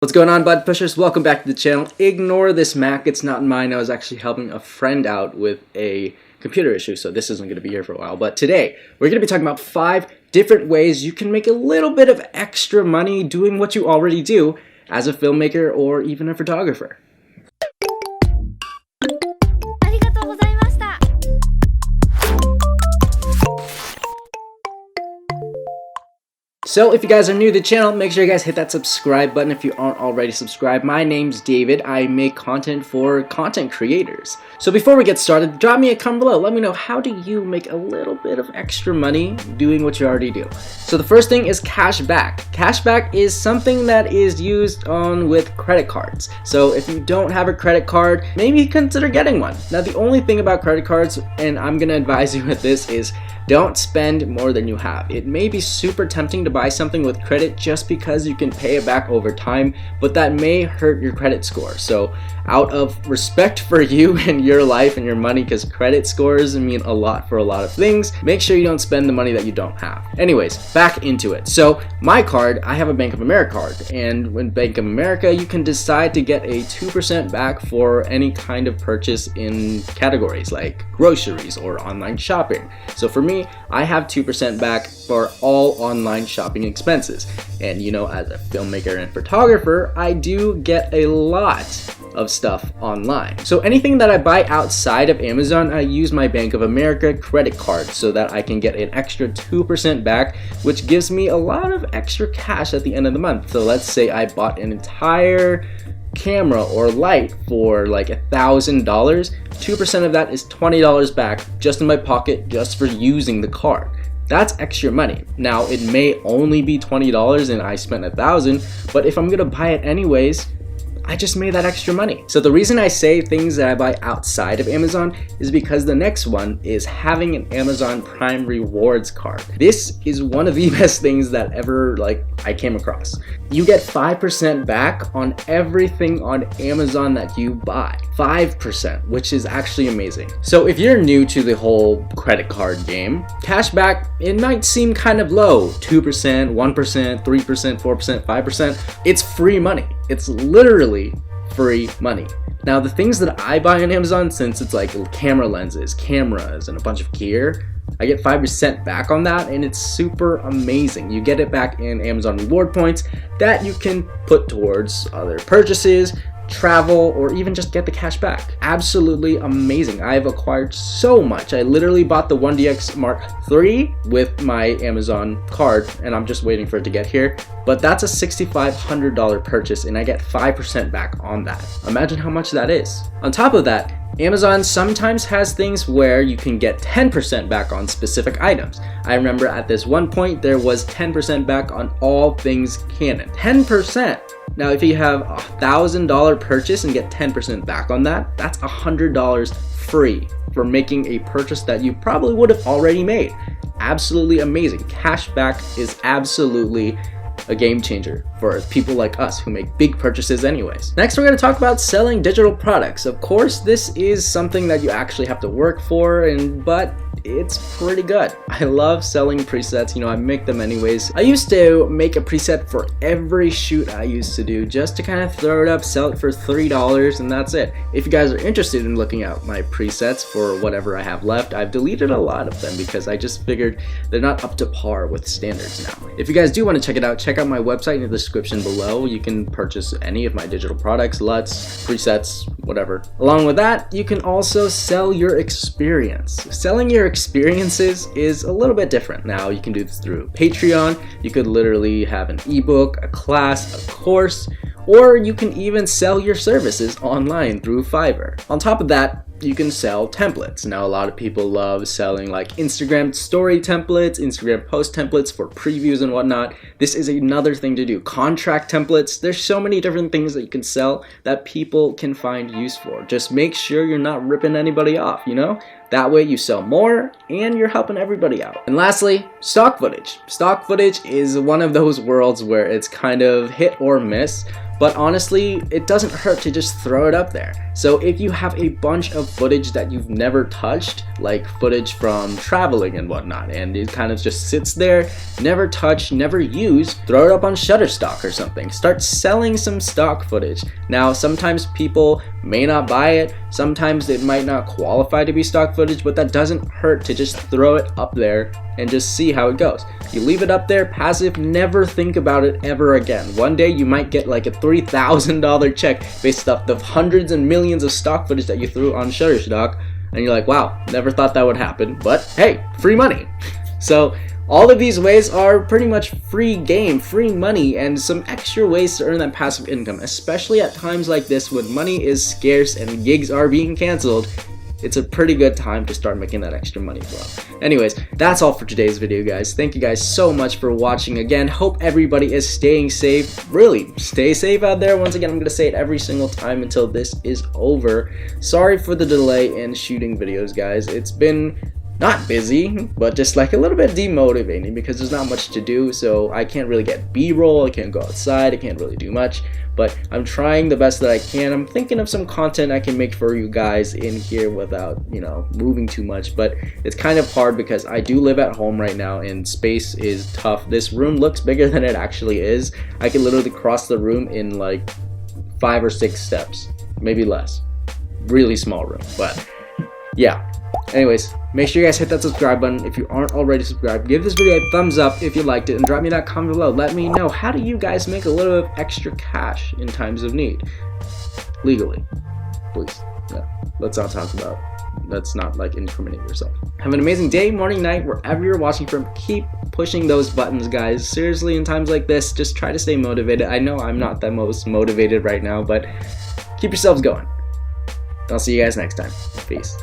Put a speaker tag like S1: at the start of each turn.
S1: What's going on, bud pushers? Welcome back to the channel. Ignore this Mac, it's not mine. I was actually helping a friend out with a computer issue, so this isn't going to be here for a while. But today, we're going to be talking about 5 different ways you can make a little bit of extra money doing what you already do as a filmmaker or even a photographer. So if you guys are new to the channel, make sure you guys hit that subscribe button if you aren't already subscribed. My name's David. I make content for content creators. So before we get started, drop me a comment below. Let me know, how do you make a little bit of extra money doing what you already do? So the first thing is Cashback. Cashback is something that is used with credit cards. So if you don't have a credit card, maybe consider getting one. Now the only thing about credit cards, and I'm gonna advise you with this, is don't spend more than you have. It may be super tempting to buy something with credit just because you can pay it back over time, but that may hurt your credit score. So out of respect for you and your life and your money, because credit scores mean a lot for a lot of things, make sure you don't spend the money that you don't have. Anyways, back into it. So my card, I have a Bank of America card, and with Bank of America, you can decide to get a 2% back for any kind of purchase in categories like groceries or online shopping. So for me, I have 2% back for all online shopping expenses. And you know, as a filmmaker and photographer, I do get a lot of stuff online. So anything that I buy outside of Amazon, I use my Bank of America credit card so that I can get an extra 2% back, which gives me a lot of extra cash at the end of the month. So let's say I bought an entire camera or light for like $1,000, 2% of that is $20 back just in my pocket just for using the card. That's extra money. Now it may only be $20 and I spent $1,000, but if I'm gonna buy it anyways, I just made that extra money. So the reason I say things that I buy outside of Amazon is because the next one is having an Amazon Prime Rewards card. This is one of the best things that ever I came across. You get 5% back on everything on Amazon that you buy. 5%, which is actually amazing. So if you're new to the whole credit card game, cashback, it might seem kind of low. 2%, 1%, 3%, 4%, 5%. It's free money. It's literally free money. Now the things that I buy on Amazon, since it's like camera lenses, cameras, and a bunch of gear, I get 5% back on that, and it's super amazing. You get it back in Amazon reward points that you can put towards other purchases, travel, or even just get the cash back. Absolutely amazing. I've acquired so much. I literally bought the 1DX Mark III with my Amazon card, and I'm just waiting for it to get here. But that's a $6,500 purchase, and I get 5% back on that. Imagine how much that is. On top of that, Amazon sometimes has things where you can get 10% back on specific items. I remember at this one point there was 10% back on all things Canon. 10%! Now if you have a $1,000 purchase and get 10% back on that, that's $100 free for making a purchase that you probably would have already made. Absolutely amazing. Cashback is absolutely a game changer for people like us who make big purchases anyways. Next, we're going to talk about selling digital products. Of course, this is something that you actually have to work for, but it's pretty good. I love selling presets. You know, I make them anyways. I used to make a preset for every shoot I used to do just to kind of throw it up, sell it for $3, and that's it. If you guys are interested in looking at my presets for whatever I have left, I've deleted a lot of them because I just figured they're not up to par with standards now. If you guys do want to check it out, check out my website in the description below. You can purchase any of my digital products, LUTs, presets, whatever. Along with that, you can also sell your experience. Selling your experiences is a little bit different. Now you can do this through Patreon. You could literally have an ebook, a class, a course, or you can even sell your services online through Fiverr. On top of that, you can sell templates. Now a lot of people love selling like Instagram story templates, Instagram post templates for previews and whatnot. This is another thing to do. Contract templates. There's so many different things that you can sell that people can find use for. Just make sure you're not ripping anybody off, you know? That way you sell more and you're helping everybody out. And lastly, stock footage. Stock footage is one of those worlds where it's kind of hit or miss. but honestly, it doesn't hurt to just throw it up there. So if you have a bunch of footage that you've never touched, like footage from traveling and whatnot, and it kind of just sits there, never touched, never used, throw it up on Shutterstock or something. Start selling some stock footage. Now, sometimes people may not buy it, sometimes it might not qualify to be stock footage, but that doesn't hurt to just throw it up there and just see how it goes. You leave it up there passive, never think about it ever again. One day you might get like a $3,000 check based off the hundreds and millions of stock footage that you threw on Shutterstock, and you're like, wow, never thought that would happen, but hey, free money. So all of these ways are pretty much free game, free money, and some extra ways to earn that passive income, especially at times like this when money is scarce and gigs are being canceled. It's a pretty good time to start making that extra money flow. Anyways, that's all for today's video, guys. Thank you guys so much for watching. Again, hope everybody is staying safe. Really, stay safe out there. Once again, I'm going to say it every single time until this is over. Sorry for the delay in shooting videos, guys. It's been not busy, but just like a little bit demotivating because there's not much to do, so I can't really get B-roll, I can't go outside, I can't really do much, but I'm trying the best that I can. I'm thinking of some content I can make for you guys in here without, you know, moving too much, but it's kind of hard because I do live at home right now and space is tough. This room looks bigger than it actually is. I can literally cross the room in like 5 or 6 steps, maybe less. Really small room, but yeah. Anyways, make sure you guys hit that subscribe button if you aren't already subscribed. Give this video a thumbs up if you liked it, and drop me that comment below. Let me know, how do you guys make a little bit of extra cash in times of need? Legally, please. Yeah, let's not talk about, let's not like incriminate yourself. Have an amazing day, morning, night, wherever you're watching from. Keep pushing those buttons, guys. Seriously, in times like this, just try to stay motivated. I know I'm not the most motivated right now, but keep yourselves going. I'll see you guys next time. Peace.